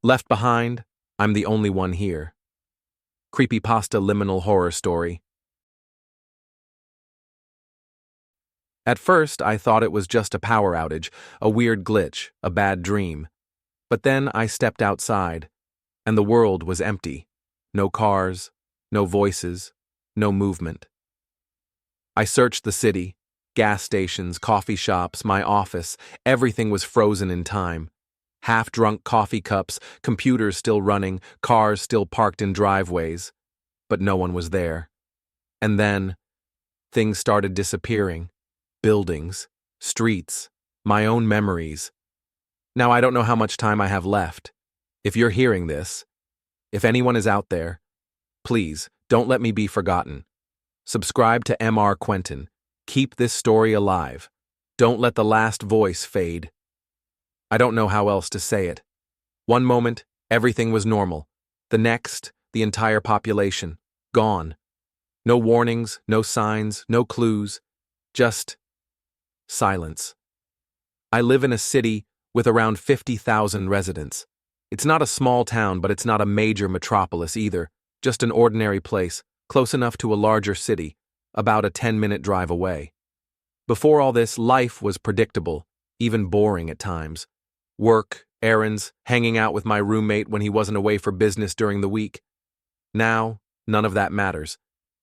Left behind, I'm the only one here. Creepypasta liminal horror story. At first, I thought it was just a power outage, a weird glitch, a bad dream. But then I stepped outside, and the world was empty. No cars, no voices, no movement. I searched the city, gas stations, coffee shops, my office. Everything was frozen in time. Half-drunk coffee cups, computers still running, cars still parked in driveways. But no one was there. And then, things started disappearing. Buildings, streets, my own memories. Now I don't know how much time I have left. If you're hearing this, if anyone is out there, please, don't let me be forgotten. Subscribe to MR.Quentin. Keep this story alive. Don't let the last voice fade. I don't know how else to say it. One moment, everything was normal. The next, the entire population, gone. No warnings, no signs, no clues, just silence. I live in a city with around 50,000 residents. It's not a small town, but it's not a major metropolis either, just an ordinary place, close enough to a larger city, about a 10-minute drive away. Before all this, life was predictable, even boring at times. Work, errands, hanging out with my roommate when he wasn't away for business during the week. Now, none of that matters.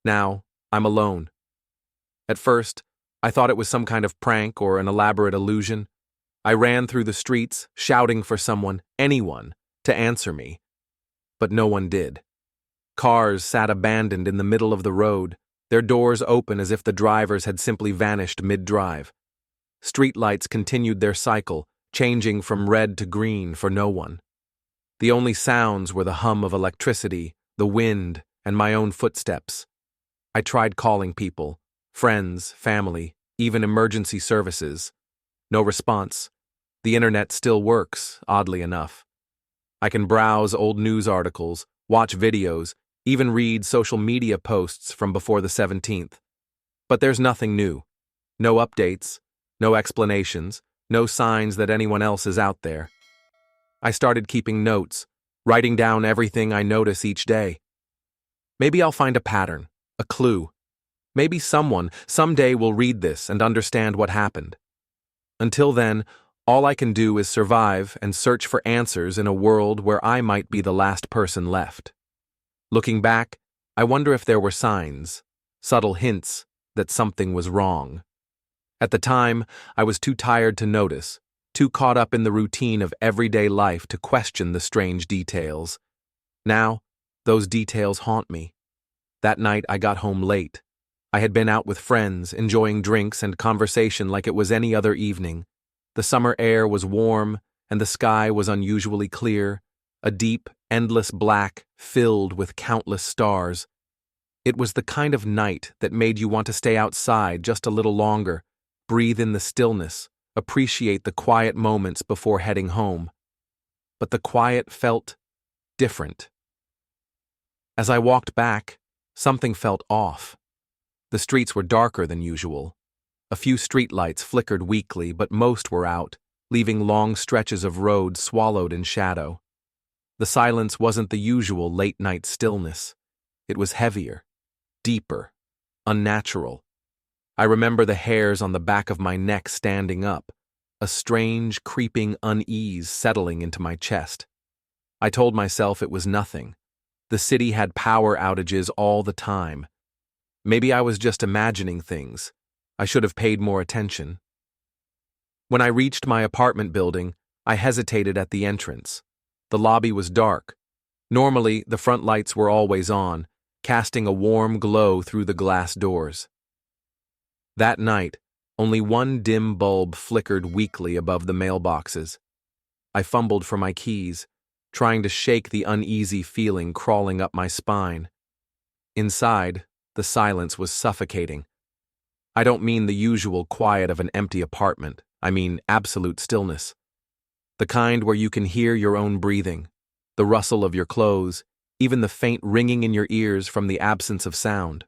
Now, I'm alone. At first, I thought it was some kind of prank or an elaborate illusion. I ran through the streets, shouting for someone, anyone, to answer me. But no one did. Cars sat abandoned in the middle of the road, their doors open as if the drivers had simply vanished mid-drive. Streetlights continued their cycle, changing from red to green for no one. The only sounds were the hum of electricity, the wind, and my own footsteps. I tried calling people, friends, family, even emergency services. No response. The internet still works, oddly enough. I can browse old news articles, watch videos, even read social media posts from before the 17th. But there's nothing new. No updates, no explanations, no signs that anyone else is out there. I started keeping notes, writing down everything I notice each day. Maybe I'll find a pattern, a clue. Maybe someone, someday, will read this and understand what happened. Until then, all I can do is survive and search for answers in a world where I might be the last person left. Looking back, I wonder if there were signs, subtle hints that something was wrong. At the time, I was too tired to notice, too caught up in the routine of everyday life to question the strange details. Now, those details haunt me. That night, I got home late. I had been out with friends, enjoying drinks and conversation like it was any other evening. The summer air was warm, and the sky was unusually clear, a deep, endless black filled with countless stars. It was the kind of night that made you want to stay outside just a little longer, breathe in the stillness, appreciate the quiet moments before heading home. But the quiet felt different. As I walked back, something felt off. The streets were darker than usual. A few streetlights flickered weakly, but most were out, leaving long stretches of road swallowed in shadow. The silence wasn't the usual late-night stillness. It was heavier, deeper, unnatural. I remember the hairs on the back of my neck standing up, a strange, creeping unease settling into my chest. I told myself it was nothing. The city had power outages all the time. Maybe I was just imagining things. I should have paid more attention. When I reached my apartment building, I hesitated at the entrance. The lobby was dark. Normally, the front lights were always on, casting a warm glow through the glass doors. That night, only one dim bulb flickered weakly above the mailboxes. I fumbled for my keys, trying to shake the uneasy feeling crawling up my spine. Inside, the silence was suffocating. I don't mean the usual quiet of an empty apartment. I mean absolute stillness. The kind where you can hear your own breathing, the rustle of your clothes, even the faint ringing in your ears from the absence of sound.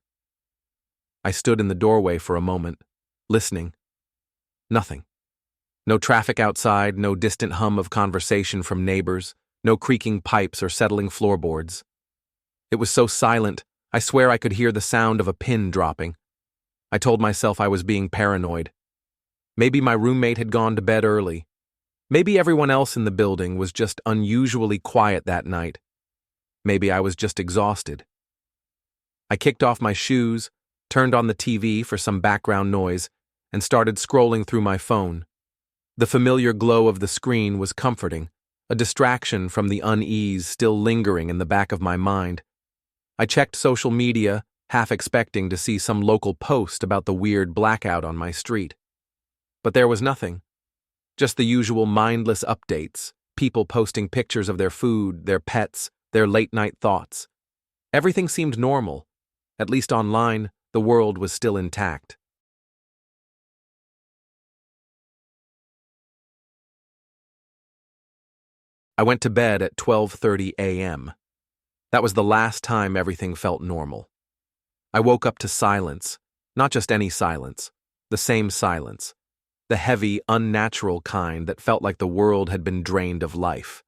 I stood in the doorway for a moment, listening. Nothing. No traffic outside, no distant hum of conversation from neighbors, No creaking pipes or settling floorboards. It was so silent, I swear I could hear the sound of a pin dropping. I told myself I was being paranoid. Maybe my roommate had gone to bed early. Maybe everyone else in the building was just unusually quiet that night. Maybe I was just exhausted. I kicked off my shoes, turned on the TV for some background noise, and started scrolling through my phone. The familiar glow of the screen was comforting, a distraction from the unease still lingering in the back of my mind. I checked social media, half expecting to see some local post about the weird blackout on my street. But there was nothing. Just the usual mindless updates, people posting pictures of their food, their pets, their late-night thoughts. Everything seemed normal. At least online, the world was still intact. I went to bed at 12:30 a.m. That was the last time everything felt normal. I woke up to silence, not just any silence, the same silence, the heavy, unnatural kind that felt like the world had been drained of life.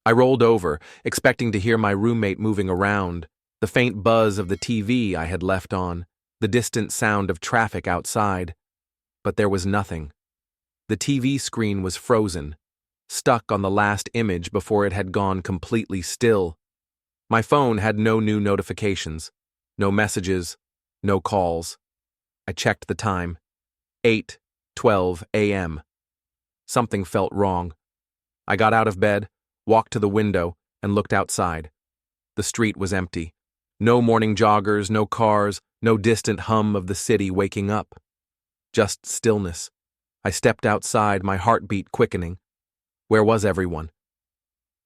I rolled over, expecting to hear my roommate moving around, the faint buzz of the TV I had left on, the distant sound of traffic outside. But there was nothing. The TV screen was frozen, stuck on the last image before it had gone completely still. My phone had no new notifications, no messages, no calls. I checked the time. 8:12 a.m. Something felt wrong. I got out of bed, walked to the window, and looked outside. The street was empty. No morning joggers, no cars, no distant hum of the city waking up. Just stillness. I stepped outside, my heartbeat quickening. Where was everyone?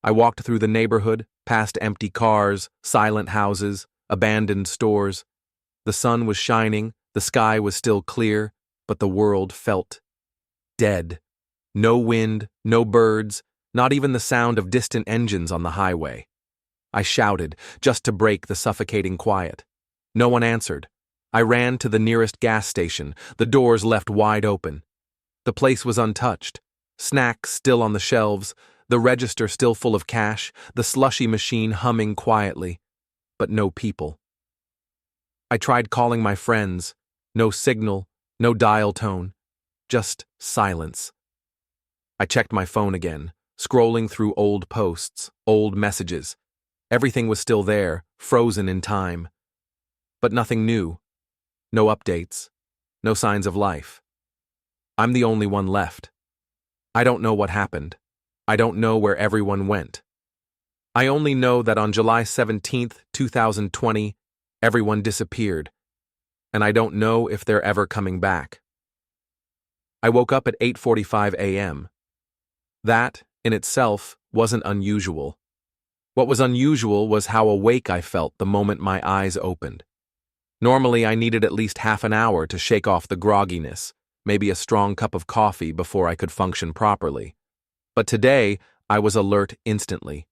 I walked through the neighborhood, past empty cars, silent houses, abandoned stores. The sun was shining, the sky was still clear, but the world felt dead. No wind, no birds, not even the sound of distant engines on the highway. I shouted, just to break the suffocating quiet. No one answered. I ran to the nearest gas station, the doors left wide open. The place was untouched. Snacks still on the shelves, the register still full of cash, the slushy machine humming quietly, but no people. I tried calling my friends. No signal, no dial tone, just silence. I checked my phone again, scrolling through old posts, old messages. Everything was still there, frozen in time. But nothing new. No updates. No signs of life. I'm the only one left. I don't know what happened. I don't know where everyone went. I only know that on July 17th, 2020, everyone disappeared, and I don't know if they're ever coming back. I woke up at 8:45 a.m. That, in itself, wasn't unusual. What was unusual was how awake I felt the moment my eyes opened. Normally, I needed at least half an hour to shake off the grogginess, maybe a strong cup of coffee before I could function properly. But today, I was alert instantly.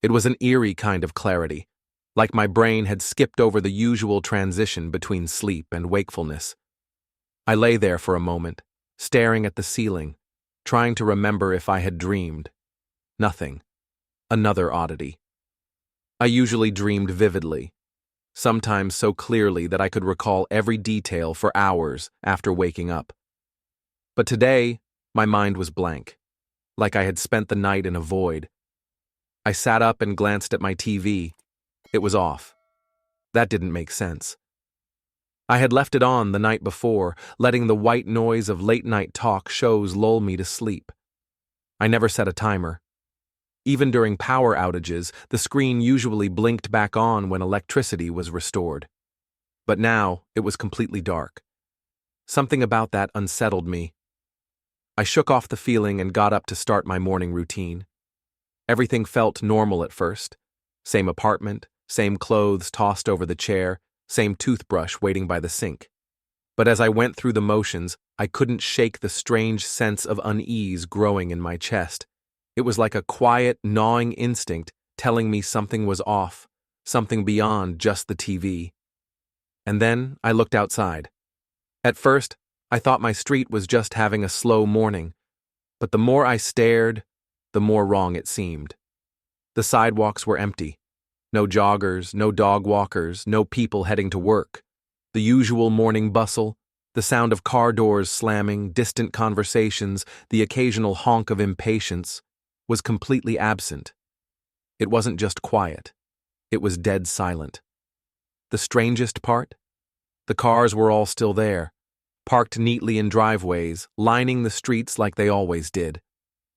It was an eerie kind of clarity, like my brain had skipped over the usual transition between sleep and wakefulness. I lay there for a moment, staring at the ceiling, trying to remember if I had dreamed. Nothing. Another oddity. I usually dreamed vividly, sometimes so clearly that I could recall every detail for hours after waking up. But today, my mind was blank, like I had spent the night in a void. I sat up and glanced at my TV. It was off. That didn't make sense. I had left it on the night before, letting the white noise of late-night talk shows lull me to sleep. I never set a timer. Even during power outages, the screen usually blinked back on when electricity was restored. But now, it was completely dark. Something about that unsettled me. I shook off the feeling and got up to start my morning routine. Everything felt normal at first. Same apartment, same clothes tossed over the chair, same toothbrush waiting by the sink. But as I went through the motions, I couldn't shake the strange sense of unease growing in my chest. It was like a quiet, gnawing instinct telling me something was off, something beyond just the TV. And then I looked outside. At first, I thought my street was just having a slow morning, but the more I stared, the more wrong it seemed. The sidewalks were empty. No joggers, no dog walkers, no people heading to work. The usual morning bustle, the sound of car doors slamming, distant conversations, the occasional honk of impatience, was completely absent. It wasn't just quiet. It was dead silent. The strangest part? The cars were all still there, parked neatly in driveways, lining the streets like they always did.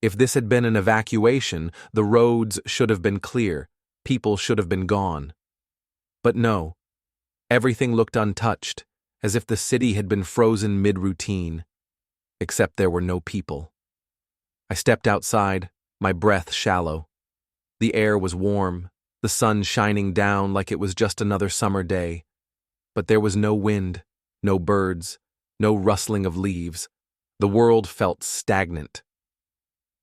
If this had been an evacuation, the roads should have been clear, people should have been gone. But no, everything looked untouched, as if the city had been frozen mid-routine. Except there were no people. I stepped outside, my breath shallow. The air was warm, the sun shining down like it was just another summer day. But there was no wind, no birds, no rustling of leaves. The world felt stagnant.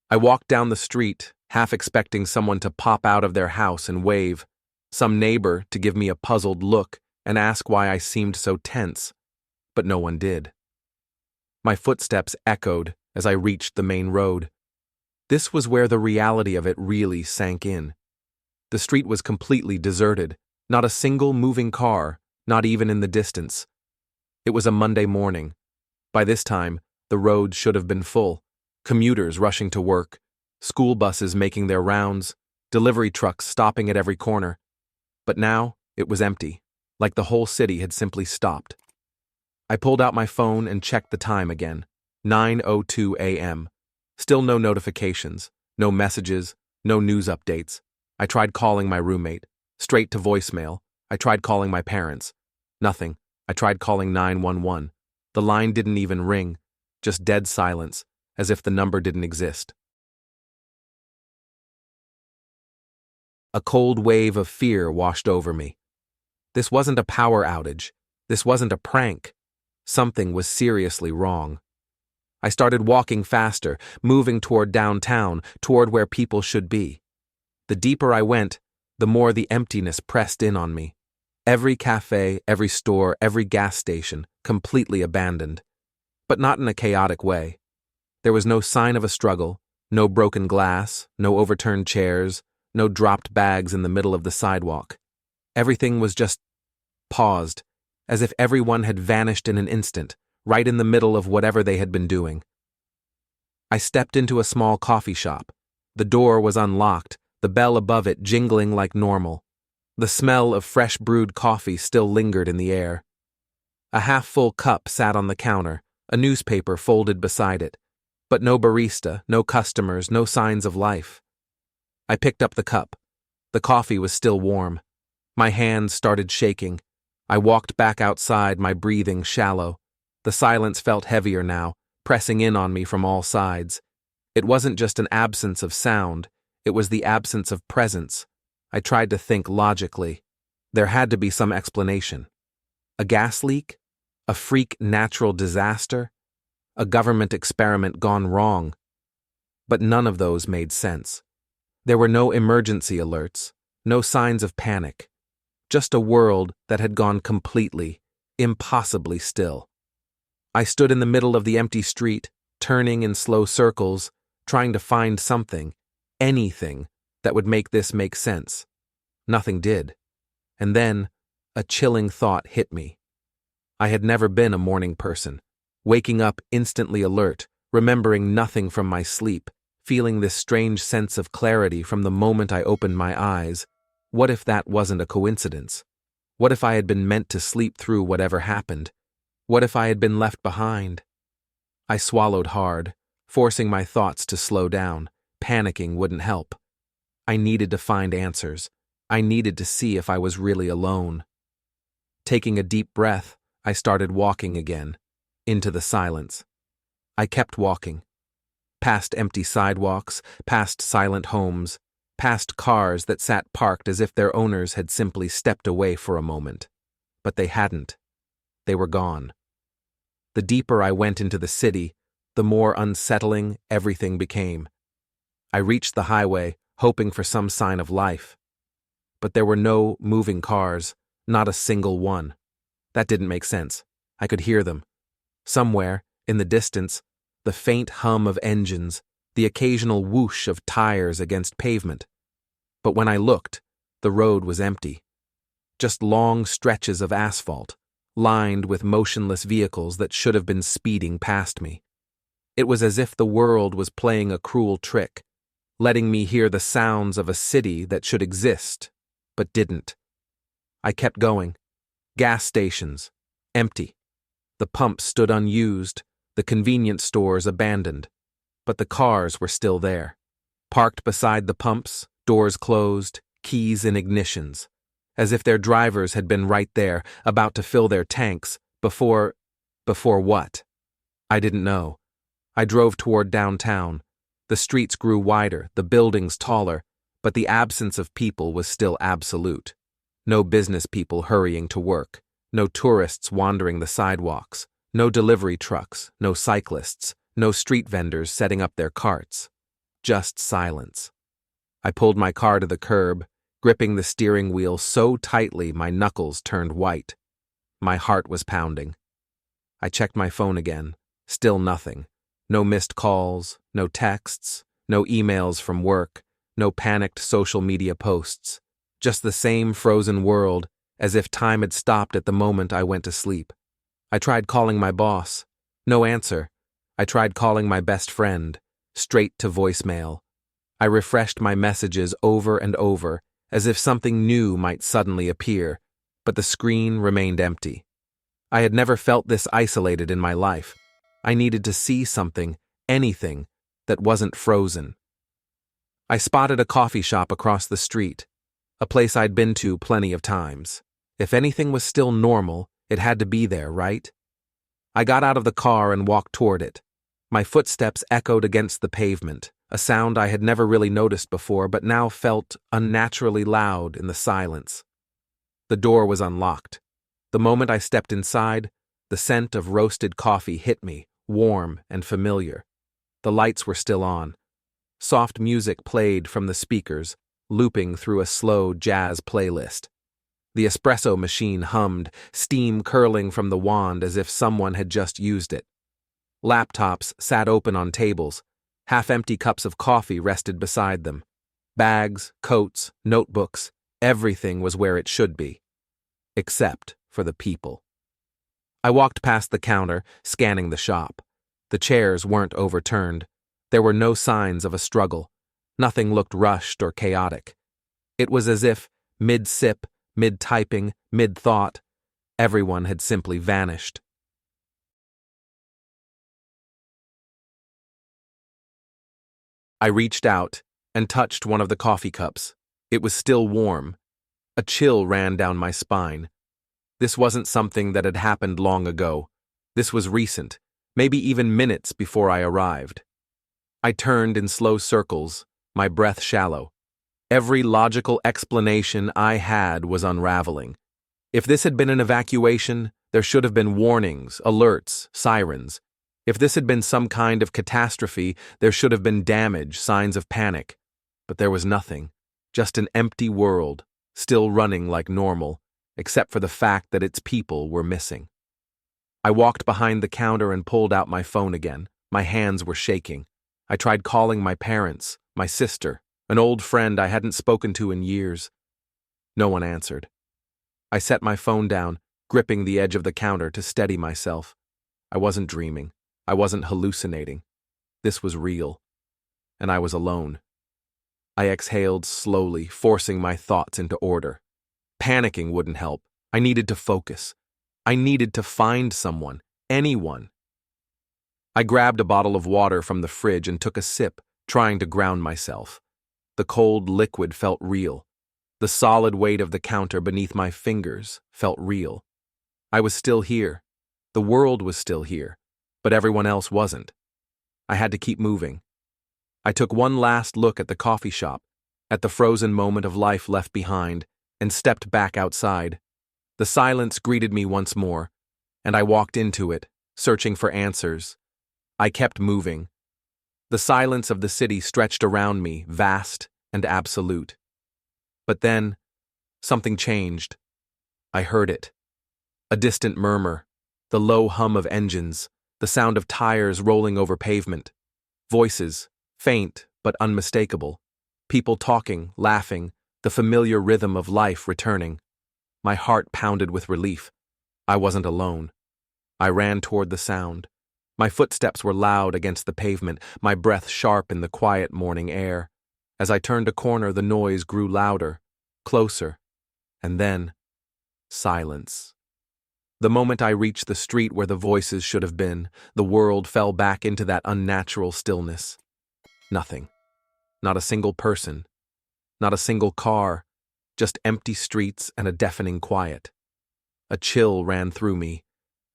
I walked down the street, half expecting someone to pop out of their house and wave, some neighbor to give me a puzzled look and ask why I seemed so tense, but no one did. My footsteps echoed as I reached the main road. This was where the reality of it really sank in. The street was completely deserted, not a single moving car, not even in the distance. It was a Monday morning. By this time, the roads should have been full. Commuters rushing to work, school buses making their rounds, delivery trucks stopping at every corner. But now, it was empty, like the whole city had simply stopped. I pulled out my phone and checked the time again. 9:02 a.m. Still no notifications, no messages, no news updates. I tried calling my roommate, straight to voicemail. I tried calling my parents. Nothing. I tried calling 911. The line didn't even ring, just dead silence, as if the number didn't exist. A cold wave of fear washed over me. This wasn't a power outage. This wasn't a prank. Something was seriously wrong. I started walking faster, moving toward downtown, toward where people should be. The deeper I went, the more the emptiness pressed in on me. Every cafe, every store, every gas station, completely abandoned. But not in a chaotic way. There was no sign of a struggle, no broken glass, no overturned chairs, no dropped bags in the middle of the sidewalk. Everything was just paused, as if everyone had vanished in an instant, right in the middle of whatever they had been doing. I stepped into a small coffee shop. The door was unlocked, the bell above it jingling like normal. The smell of fresh brewed coffee still lingered in the air. A half-full cup sat on the counter, a newspaper folded beside it. But no barista, no customers, no signs of life. I picked up the cup. The coffee was still warm. My hands started shaking. I walked back outside, my breathing shallow. The silence felt heavier now, pressing in on me from all sides. It wasn't just an absence of sound, it was the absence of presence. I tried to think logically. There had to be some explanation. A gas leak? A freak natural disaster? A government experiment gone wrong? But none of those made sense. There were no emergency alerts, no signs of panic. Just a world that had gone completely, impossibly still. I stood in the middle of the empty street, turning in slow circles, trying to find something, anything, that would make this make sense. Nothing did. And then, a chilling thought hit me. I had never been a morning person, waking up instantly alert, remembering nothing from my sleep, feeling this strange sense of clarity from the moment I opened my eyes. What if that wasn't a coincidence? What if I had been meant to sleep through whatever happened? What if I had been left behind? I swallowed hard, forcing my thoughts to slow down. Panicking wouldn't help. I needed to find answers. I needed to see if I was really alone. Taking a deep breath, I started walking again, into the silence. I kept walking. Past empty sidewalks, past silent homes, past cars that sat parked as if their owners had simply stepped away for a moment. But they hadn't. They were gone. The deeper I went into the city, the more unsettling everything became. I reached the highway, hoping for some sign of life. But there were no moving cars, not a single one. That didn't make sense. I could hear them. Somewhere, in the distance, the faint hum of engines, the occasional whoosh of tires against pavement. But when I looked, the road was empty. Just long stretches of asphalt, lined with motionless vehicles that should have been speeding past me. It was as if the world was playing a cruel trick, letting me hear the sounds of a city that should exist, but didn't. I kept going. Gas stations, empty. The pumps stood unused, the convenience stores abandoned. But the cars were still there. Parked beside the pumps, doors closed, keys in ignitions. As if their drivers had been right there, about to fill their tanks, before what? I didn't know. I drove toward downtown. The streets grew wider, the buildings taller, but the absence of people was still absolute. No business people hurrying to work, no tourists wandering the sidewalks, no delivery trucks, no cyclists, no street vendors setting up their carts. Just silence. I pulled my car to the curb, gripping the steering wheel so tightly my knuckles turned white. My heart was pounding. I checked my phone again. Still nothing. No missed calls, no texts, no emails from work, no panicked social media posts. Just the same frozen world, as if time had stopped at the moment I went to sleep. I tried calling my boss. No answer. I tried calling my best friend. Straight to voicemail. I refreshed my messages over and over, as if something new might suddenly appear, but the screen remained empty. I had never felt this isolated in my life. I needed to see something, anything, that wasn't frozen. I spotted a coffee shop across the street, a place I'd been to plenty of times. If anything was still normal, it had to be there, right? I got out of the car and walked toward it. My footsteps echoed against the pavement, a sound I had never really noticed before but now felt unnaturally loud in the silence. The door was unlocked. The moment I stepped inside, the scent of roasted coffee hit me, warm and familiar. The lights were still on. Soft music played from the speakers, looping through a slow jazz playlist. The espresso machine hummed, steam curling from the wand as if someone had just used it. Laptops sat open on tables. Half-empty cups of coffee rested beside them. Bags, coats, notebooks, everything was where it should be. Except for the people. I walked past the counter, scanning the shop. The chairs weren't overturned. There were no signs of a struggle. Nothing looked rushed or chaotic. It was as if, mid-sip, mid-typing, mid-thought, everyone had simply vanished. I reached out and touched one of the coffee cups. It was still warm. A chill ran down my spine. This wasn't something that had happened long ago. This was recent, maybe even minutes before I arrived. I turned in slow circles, my breath shallow. Every logical explanation I had was unraveling. If this had been an evacuation, there should have been warnings, alerts, sirens. If this had been some kind of catastrophe, there should have been damage, signs of panic. But there was nothing, just an empty world, still running like normal, except for the fact that its people were missing. I walked behind the counter and pulled out my phone again. My hands were shaking. I tried calling my parents, my sister, an old friend I hadn't spoken to in years. No one answered. I set my phone down, gripping the edge of the counter to steady myself. I wasn't dreaming. I wasn't hallucinating. This was real. And I was alone. I exhaled slowly, forcing my thoughts into order. Panicking wouldn't help. I needed to focus. I needed to find someone, anyone. I grabbed a bottle of water from the fridge and took a sip, trying to ground myself. The cold liquid felt real. The solid weight of the counter beneath my fingers felt real. I was still here. The world was still here, but everyone else wasn't. I had to keep moving. I took one last look at the coffee shop, at the frozen moment of life left behind, and stepped back outside. The silence greeted me once more, and I walked into it, searching for answers. I kept moving. The silence of the city stretched around me, vast and absolute. But then, something changed. I heard it. A distant murmur, the low hum of engines, the sound of tires rolling over pavement. Voices, faint but unmistakable. People talking, laughing, the familiar rhythm of life returning. My heart pounded with relief. I wasn't alone. I ran toward the sound. My footsteps were loud against the pavement, my breath sharp in the quiet morning air. As I turned a corner, the noise grew louder, closer, and then silence. The moment I reached the street where the voices should have been, the world fell back into that unnatural stillness. Nothing. Not a single person. Not a single car. Just empty streets and a deafening quiet. A chill ran through me.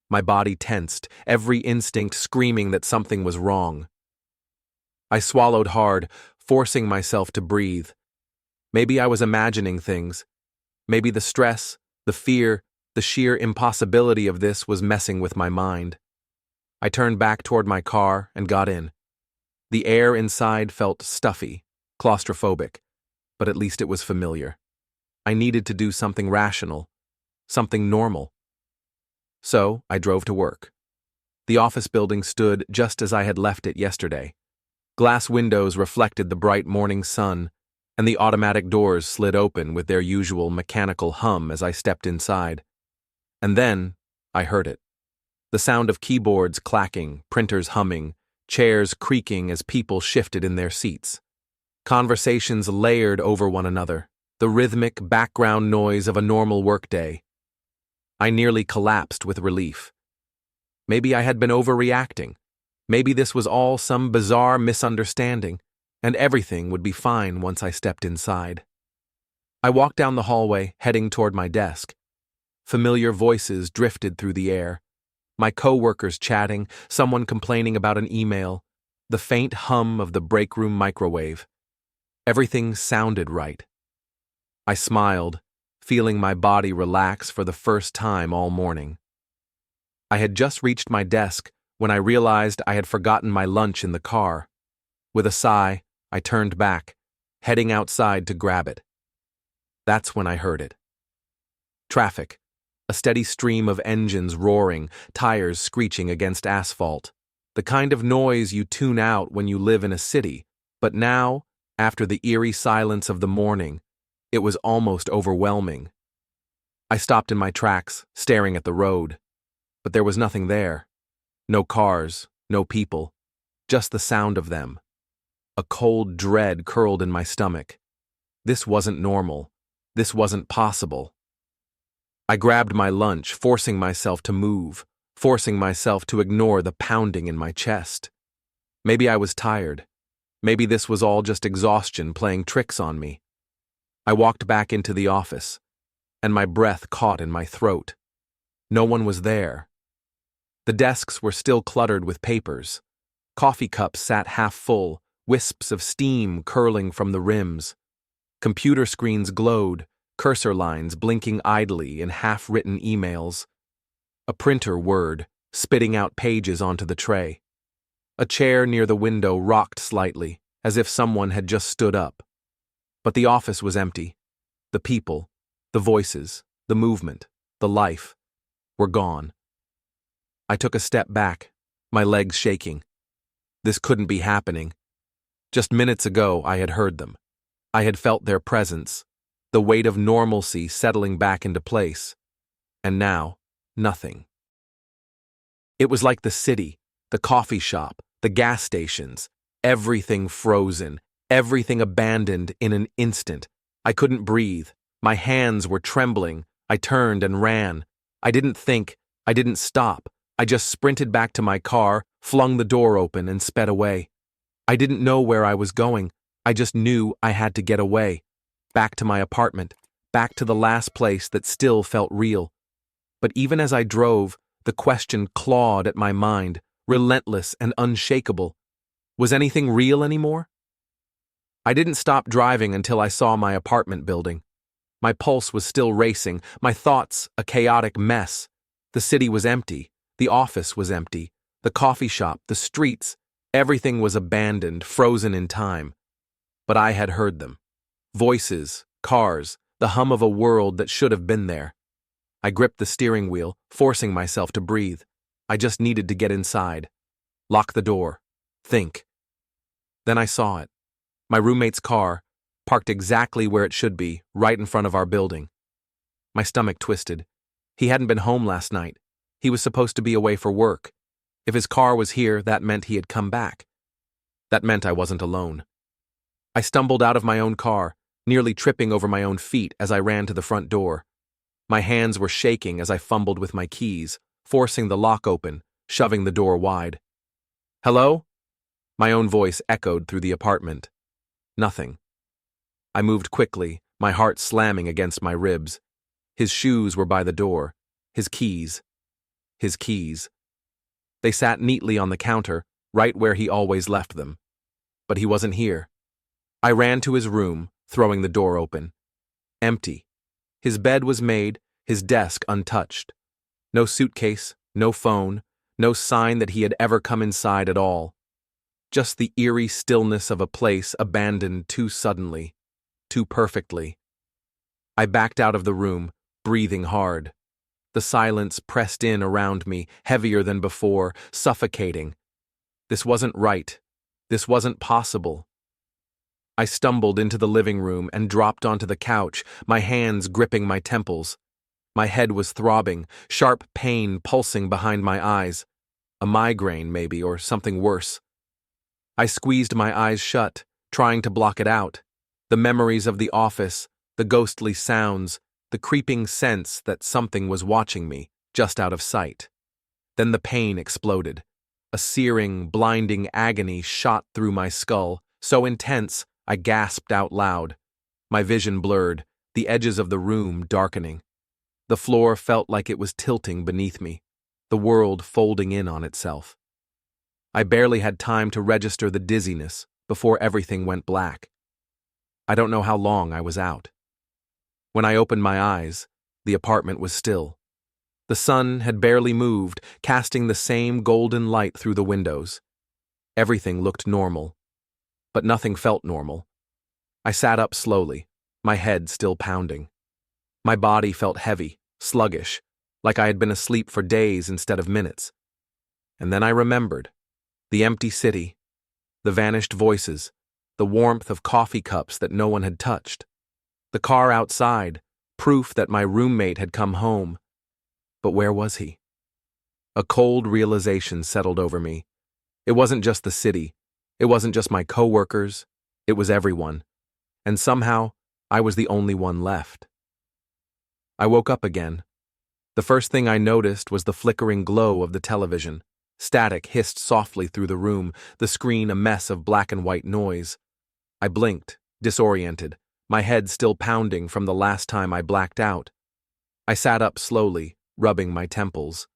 My body tensed, every instinct screaming that something was wrong. I swallowed hard, forcing myself to breathe. Maybe I was imagining things. Maybe the stress, the fear, the sheer impossibility of this was messing with my mind. I turned back toward my car and got in. The air inside felt stuffy, claustrophobic, but at least it was familiar. I needed to do something rational, something normal. So I drove to work. The office building stood just as I had left it yesterday. Glass windows reflected the bright morning sun, and the automatic doors slid open with their usual mechanical hum as I stepped inside. And then I heard it. The sound of keyboards clacking, printers humming, chairs creaking as people shifted in their seats. Conversations layered over one another, the rhythmic background noise of a normal workday. I nearly collapsed with relief. Maybe I had been overreacting. Maybe this was all some bizarre misunderstanding, and everything would be fine once I stepped inside. I walked down the hallway, heading toward my desk. Familiar voices drifted through the air. My co-workers chatting, someone complaining about an email, the faint hum of the break room microwave. Everything sounded right. I smiled, feeling my body relax for the first time all morning. I had just reached my desk when I realized I had forgotten my lunch in the car. With a sigh, I turned back, heading outside to grab it. That's when I heard it. Traffic, a steady stream of engines roaring, tires screeching against asphalt. The kind of noise you tune out when you live in a city, but now, after the eerie silence of the morning, it was almost overwhelming. I stopped in my tracks, staring at the road. But there was nothing there. No cars, no people, just the sound of them. A cold dread curled in my stomach. This wasn't normal. This wasn't possible. I grabbed my lunch, forcing myself to move, forcing myself to ignore the pounding in my chest. Maybe I was tired. Maybe this was all just exhaustion playing tricks on me. I walked back into the office, and my breath caught in my throat. No one was there. The desks were still cluttered with papers. Coffee cups sat half full, wisps of steam curling from the rims. Computer screens glowed, cursor lines blinking idly in half-written emails. A printer whirred, spitting out pages onto the tray. A chair near the window rocked slightly, as if someone had just stood up. But the office was empty. The people, the voices, the movement, the life, were gone. I took a step back, my legs shaking. This couldn't be happening. Just minutes ago, I had heard them. I had felt their presence, the weight of normalcy settling back into place. And now, nothing. It was like the city, the coffee shop, the gas stations, everything frozen, everything abandoned in an instant. I couldn't breathe. My hands were trembling. I turned and ran. I didn't think. I didn't stop. I just sprinted back to my car, flung the door open, and sped away. I didn't know where I was going. I just knew I had to get away. Back to my apartment. Back to the last place that still felt real. But even as I drove, the question clawed at my mind, relentless and unshakable. Was anything real anymore? I didn't stop driving until I saw my apartment building. My pulse was still racing, my thoughts a chaotic mess. The city was empty. The office was empty. The coffee shop, the streets, everything was abandoned, frozen in time. But I had heard them. Voices, cars, the hum of a world that should have been there. I gripped the steering wheel, forcing myself to breathe. I just needed to get inside. Lock the door. Think. Then I saw it. My roommate's car, parked exactly where it should be, right in front of our building. My stomach twisted. He hadn't been home last night. He was supposed to be away for work. If his car was here, that meant he had come back. That meant I wasn't alone. I stumbled out of my own car, nearly tripping over my own feet as I ran to the front door. My hands were shaking as I fumbled with my keys, forcing the lock open, shoving the door wide. "Hello?" My own voice echoed through the apartment. Nothing. I moved quickly, my heart slamming against my ribs. His shoes were by the door. His keys. His keys. They sat neatly on the counter, right where he always left them. But he wasn't here. I ran to his room, throwing the door open. Empty. His bed was made, his desk untouched. No suitcase, no phone, no sign that he had ever come inside at all. Just the eerie stillness of a place abandoned too suddenly, too perfectly. I backed out of the room, breathing hard. The silence pressed in around me, heavier than before, suffocating. This wasn't right. This wasn't possible. I stumbled into the living room and dropped onto the couch, my hands gripping my temples. My head was throbbing, sharp pain pulsing behind my eyes. A migraine, maybe, or something worse. I squeezed my eyes shut, trying to block it out. The memories of the office, the ghostly sounds, the creeping sense that something was watching me, just out of sight. Then the pain exploded. A searing, blinding agony shot through my skull, so intense I gasped out loud. My vision blurred, the edges of the room darkening. The floor felt like it was tilting beneath me, the world folding in on itself. I barely had time to register the dizziness before everything went black. I don't know how long I was out. When I opened my eyes, the apartment was still. The sun had barely moved, casting the same golden light through the windows. Everything looked normal, but nothing felt normal. I sat up slowly, my head still pounding. My body felt heavy, sluggish, like I had been asleep for days instead of minutes. And then I remembered. The empty city, the vanished voices, the warmth of coffee cups that no one had touched. The car outside, proof that my roommate had come home. But where was he? A cold realization settled over me. It wasn't just the city. It wasn't just my coworkers. It was everyone. And somehow, I was the only one left. I woke up again. The first thing I noticed was the flickering glow of the television. Static hissed softly through the room, the screen a mess of black and white noise. I blinked, disoriented, my head still pounding from the last time I blacked out. I sat up slowly, rubbing my temples.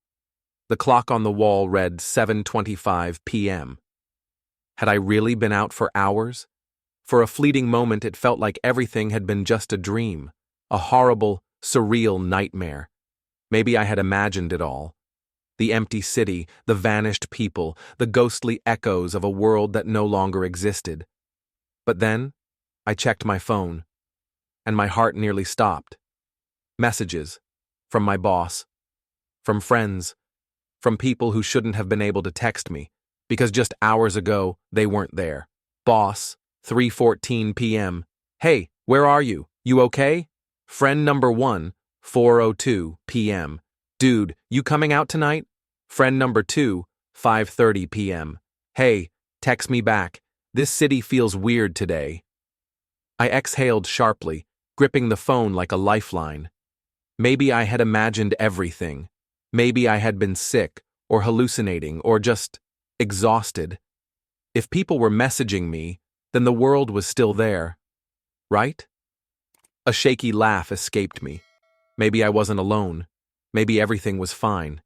The clock on the wall read 7:25 p.m. Had I really been out for hours? For a fleeting moment it felt like everything had been just a dream, a horrible, surreal nightmare. Maybe I had imagined it all. The empty city, the vanished people, the ghostly echoes of a world that no longer existed. But then, I checked my phone, and my heart nearly stopped. Messages, from my boss, from friends, from people who shouldn't have been able to text me, because just hours ago, they weren't there. Boss, 3:14 p.m. Hey, where are you? You okay? Friend number 1, 4:02 p.m. Dude, you coming out tonight? Friend number 2, 5:30 p.m. Hey, text me back. This city feels weird today. I exhaled sharply, gripping the phone like a lifeline. Maybe I had imagined everything. Maybe I had been sick, or hallucinating, or just exhausted. If people were messaging me, then the world was still there. Right? A shaky laugh escaped me. Maybe I wasn't alone. Maybe everything was fine.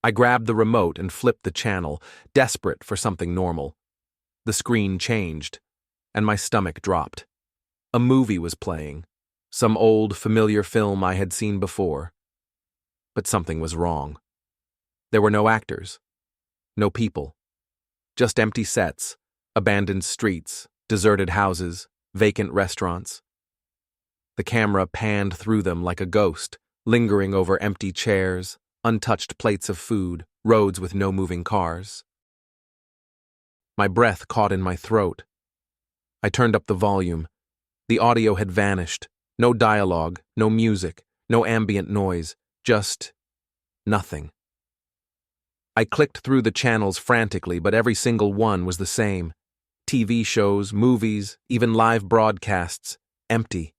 I grabbed the remote and flipped the channel, desperate for something normal. The screen changed, and my stomach dropped. A movie was playing, some old, familiar film I had seen before. But something was wrong. There were no actors, no people, just empty sets, abandoned streets, deserted houses, vacant restaurants. The camera panned through them like a ghost, lingering over empty chairs, untouched plates of food, roads with no moving cars. My breath caught in my throat. I turned up the volume, The audio had vanished. No dialogue, no music, no ambient noise, just nothing. I clicked through the channels frantically, but every single one was the same. TV shows, movies, even live broadcasts, empty.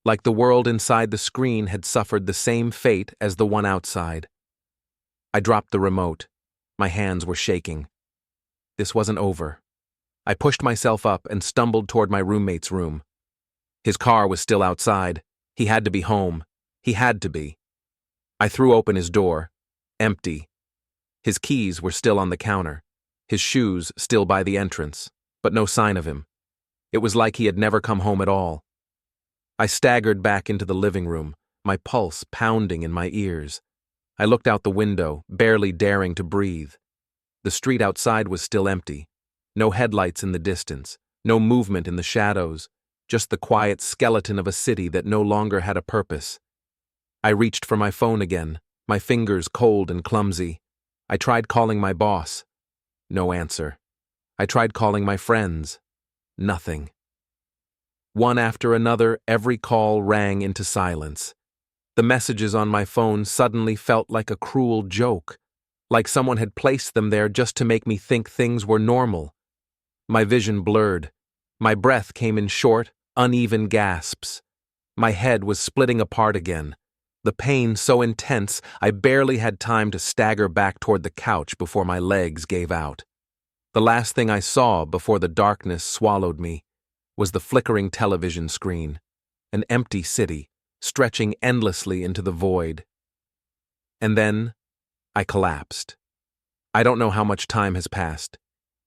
Like the world inside the screen had suffered the same fate as the one outside. I dropped the remote. My hands were shaking. This wasn't over. I pushed myself up and stumbled toward my roommate's room. His car was still outside. He had to be home. He had to be. I threw open his door. Empty. His keys were still on the counter. His shoes still by the entrance, but no sign of him. It was like he had never come home at all. I staggered back into the living room, my pulse pounding in my ears. I looked out the window, barely daring to breathe. The street outside was still empty. No headlights in the distance, no movement in the shadows, just the quiet skeleton of a city that no longer had a purpose. I reached for my phone again, my fingers cold and clumsy. I tried calling my boss. No answer. I tried calling my friends. Nothing. One after another, every call rang into silence. The messages on my phone suddenly felt like a cruel joke, like someone had placed them there just to make me think things were normal. My vision blurred. My breath came in short, uneven gasps. My head was splitting apart again. The pain so intense, I barely had time to stagger back toward the couch before my legs gave out. The last thing I saw before the darkness swallowed me was the flickering television screen, an empty city, stretching endlessly into the void. And then, I collapsed. I don't know how much time has passed.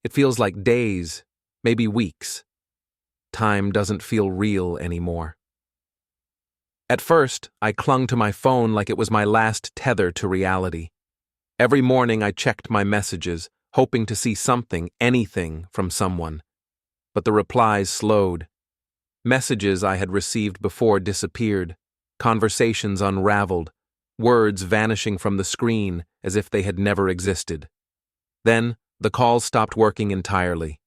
It feels like days, maybe weeks. Time doesn't feel real anymore. At first, I clung to my phone like it was my last tether to reality. Every morning I checked my messages, hoping to see something, anything from someone. But the replies slowed. Messages I had received before disappeared, conversations unraveled, words vanishing from the screen as if they had never existed. Then, the calls stopped working entirely.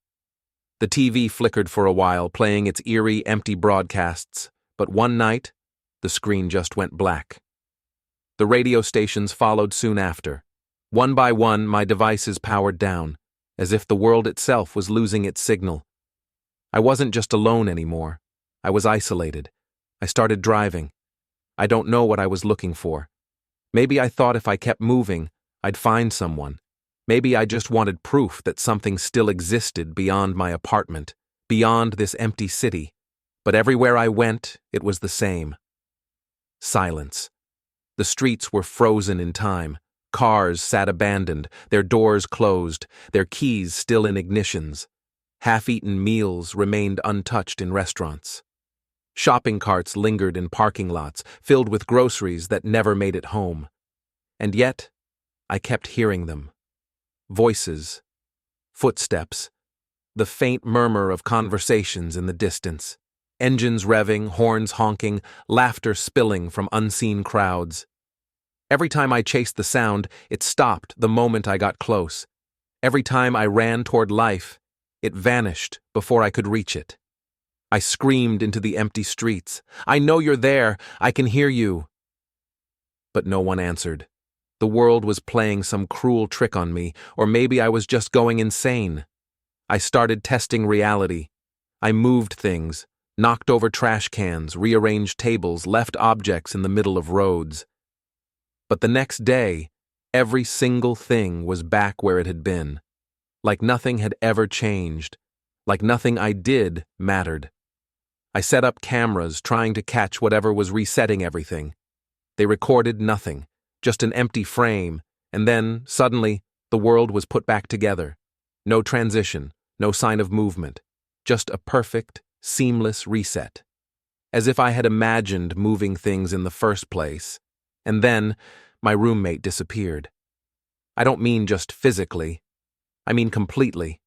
The TV flickered for a while, playing its eerie, empty broadcasts, but one night, the screen just went black. The radio stations followed soon after. One by one, my devices powered down, as if the world itself was losing its signal. I wasn't just alone anymore. I was isolated. I started driving. I don't know what I was looking for. Maybe I thought if I kept moving, I'd find someone. Maybe I just wanted proof that something still existed beyond my apartment, beyond this empty city. But everywhere I went, it was the same. Silence. The streets were frozen in time. Cars sat abandoned, their doors closed, their keys still in ignitions. Half-eaten meals remained untouched in restaurants. Shopping carts lingered in parking lots, filled with groceries that never made it home. And yet, I kept hearing them. Voices, footsteps, the faint murmur of conversations in the distance. Engines revving, horns honking, laughter spilling from unseen crowds. Every time I chased the sound, it stopped the moment I got close. Every time I ran toward life, it vanished before I could reach it. I screamed into the empty streets. I know you're there. I can hear you. But no one answered. The world was playing some cruel trick on me, or maybe I was just going insane. I started testing reality. I moved things, knocked over trash cans, rearranged tables, left objects in the middle of roads. But the next day, every single thing was back where it had been. Like nothing had ever changed. Like nothing I did mattered. I set up cameras, trying to catch whatever was resetting everything. They recorded nothing, just an empty frame, and then, suddenly, the world was put back together. No transition, no sign of movement, just a perfect, seamless reset. As if I had imagined moving things in the first place. And then, my roommate disappeared. I don't mean just physically. I mean completely.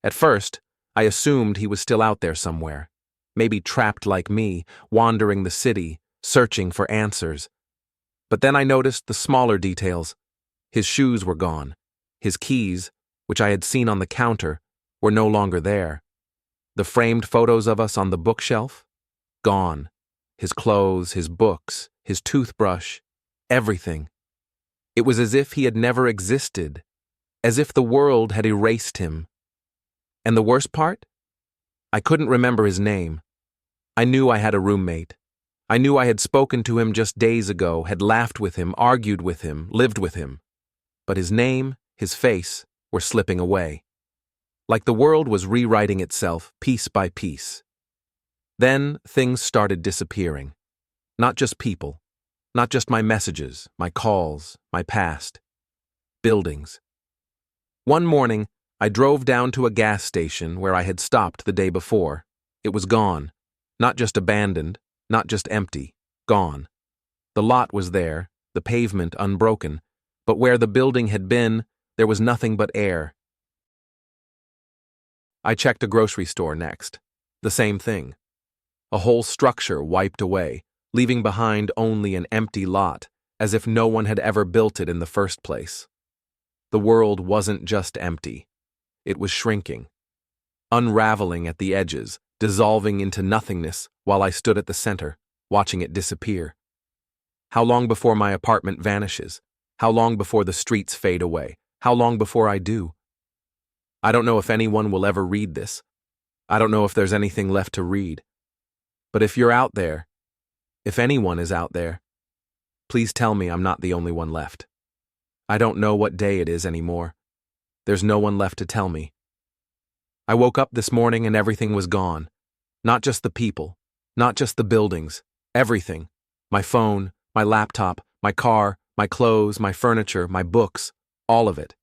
At first, I assumed he was still out there somewhere. Maybe trapped like me, wandering the city, searching for answers. But then I noticed the smaller details. His shoes were gone. His keys, which I had seen on the counter, were no longer there. The framed photos of us on the bookshelf? Gone. His clothes, his books, his toothbrush, everything. It was as if he had never existed, as if the world had erased him. And the worst part? I couldn't remember his name. I knew I had a roommate. I knew I had spoken to him just days ago, had laughed with him, argued with him, lived with him. But his name, his face, were slipping away. Like the world was rewriting itself, piece by piece. Then things started disappearing. Not just people. Not just my messages, my calls, my past. Buildings. One morning, I drove down to a gas station where I had stopped the day before. It was gone. Not just abandoned, not just empty. Gone. The lot was there, the pavement unbroken, but where the building had been, there was nothing but air. I checked a grocery store next. The same thing. A whole structure wiped away, leaving behind only an empty lot, as if no one had ever built it in the first place. The world wasn't just empty. It was shrinking, unraveling at the edges, dissolving into nothingness while I stood at the center, watching it disappear. How long before my apartment vanishes? How long before the streets fade away? How long before I do? I don't know if anyone will ever read this. I don't know if there's anything left to read. But if you're out there, if anyone is out there, please tell me I'm not the only one left. I don't know what day it is anymore. There's no one left to tell me. I woke up this morning and everything was gone. Not just the people, not just the buildings, everything. My phone, my laptop, my car, my clothes, my furniture, my books, all of it.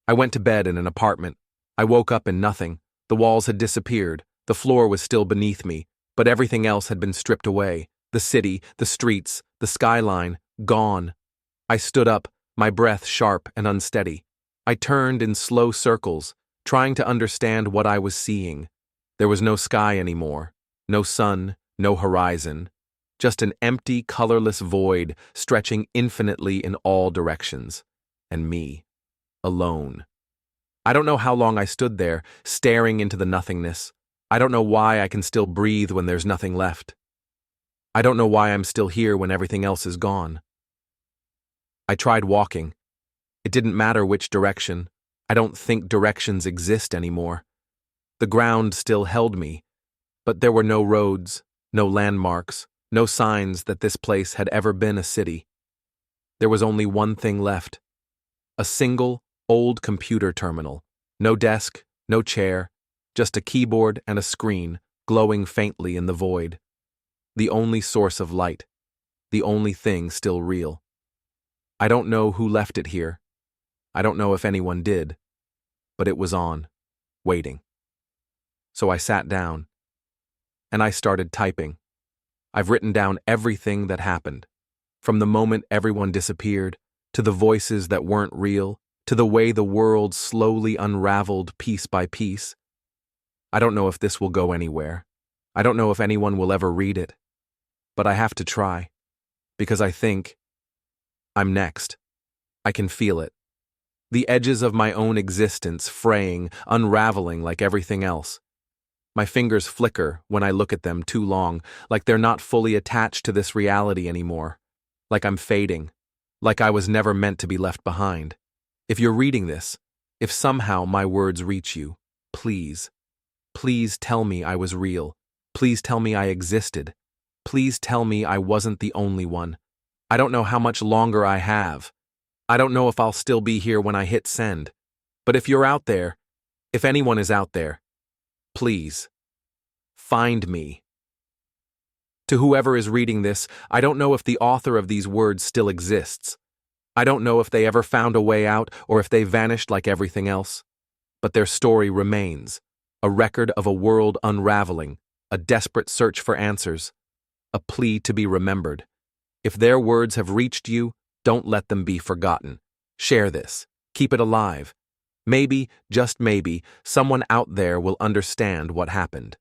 I went to bed in an apartment. I woke up in nothing. The walls had disappeared. The floor was still beneath me, but everything else had been stripped away. The city, the streets, the skyline, gone. I stood up, my breath sharp and unsteady. I turned in slow circles, trying to understand what I was seeing. There was no sky anymore, no sun, no horizon, just an empty, colorless void stretching infinitely in all directions. And me, alone. I don't know how long I stood there, staring into the nothingness. I don't know why I can still breathe when there's nothing left. I don't know why I'm still here when everything else is gone. I tried walking. It didn't matter which direction. I don't think directions exist anymore. The ground still held me, but there were no roads, no landmarks, no signs that this place had ever been a city. There was only one thing left. A single, old computer terminal. No desk, no chair, just a keyboard and a screen glowing faintly in the void. The only source of light. The only thing still real. I don't know who left it here. I don't know if anyone did, but it was on, waiting. So I sat down, and I started typing. I've written down everything that happened, from the moment everyone disappeared, to the voices that weren't real, to the way the world slowly unraveled piece by piece. I don't know if this will go anywhere. I don't know if anyone will ever read it, but I have to try, because I think I'm next. I can feel it. The edges of my own existence fraying, unraveling like everything else. My fingers flicker when I look at them too long, like they're not fully attached to this reality anymore. Like I'm fading. Like I was never meant to be left behind. If you're reading this, if somehow my words reach you, please, please tell me I was real. Please tell me I existed. Please tell me I wasn't the only one. I don't know how much longer I have. I don't know if I'll still be here when I hit send. But if you're out there, if anyone is out there, please, find me. To whoever is reading this, I don't know if the author of these words still exists. I don't know if they ever found a way out or if they vanished like everything else. But their story remains, a record of a world unraveling, a desperate search for answers, a plea to be remembered. If their words have reached you, don't let them be forgotten. Share this. Keep it alive. Maybe, just maybe, someone out there will understand what happened.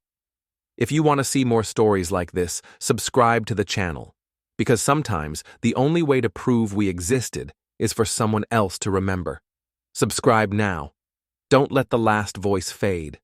If you want to see more stories like this, subscribe to the channel. Because sometimes the only way to prove we existed is for someone else to remember. Subscribe now. Don't let the last voice fade.